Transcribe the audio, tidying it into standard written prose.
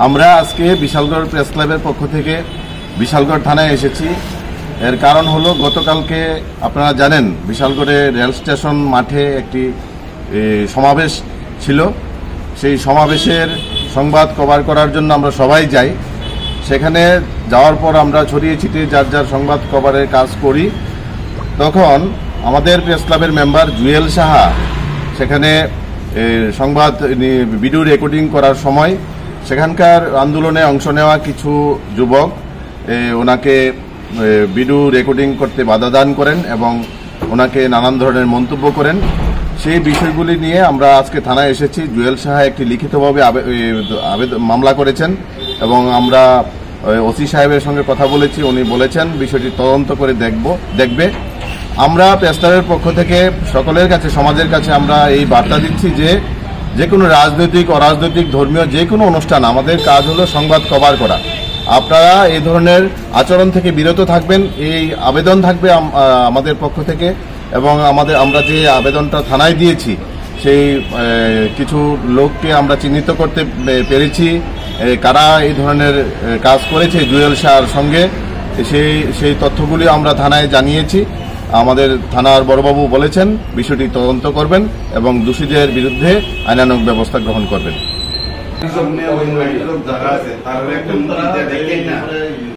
আমরা আজকে বিশালগড় প্রেস ক্লাবের পক্ষ থেকে বিশালগড় থানায় এসেছি। এর কারণ হলো গতকালকে আপনারা জানেন বিশালগড়ে রেল স্টেশন মাঠে একটি সমাবেশ ছিল। সেই সমাবেশের সংবাদ কভার করার জন্য আমরা সবাই যাই। সেখানে যাওয়ার পর আমরা ছড়িয়ে ছিটিয়ে যার যার সংবাদ কভারের কাজ করি। তখন আমাদের প্রেস ক্লাবের মেম্বার জুয়েল সাহা সেখানে সংবাদ ভিডিও রেকর্ডিং করার সময় সেখানকার আন্দোলনে অংশ নেওয়া কিছু যুবক ওনাকে ভিডিও রেকর্ডিং করতে বাধা দান করেন এবং ওনাকে নানান ধরনের মন্তব্য করেন। সেই বিষয়গুলি নিয়ে আমরা আজকে থানায় এসেছি। জুয়েল সাহা একটি লিখিতভাবে মামলা করেছেন এবং আমরা ওসি সাহেবের সঙ্গে কথা বলেছি। উনি বলেছেন বিষয়টি তদন্ত করে দেখবে। আমরা প্রেস ক্লাবের পক্ষ থেকে সকলের কাছে, সমাজের কাছে আমরা এই বার্তা দিচ্ছি যে কোনো রাজনৈতিক অরাজনৈতিক ধর্মীয় যে কোনো অনুষ্ঠান আমাদের কাজ হলো সংবাদ কভার করা। আপনারা এই ধরনের আচরণ থেকে বিরত থাকবেন, এই আবেদন থাকবে আমাদের পক্ষ থেকে। এবং আমরা যে আবেদনটা থানায় দিয়েছি সেই কিছু লোককে আমরা চিহ্নিত করতে পেরেছি কারা এই ধরনের কাজ করেছে জুয়েল শাহর সঙ্গে। সেই তথ্যগুলি আমরা থানায় জানিয়েছি। আমাদের থানার বড়বাবু বলেছেন বিষয়টি তদন্ত করবেন এবং দোষীদের বিরুদ্ধে আইনানুগ ব্যবস্থা গ্রহণ করবেন।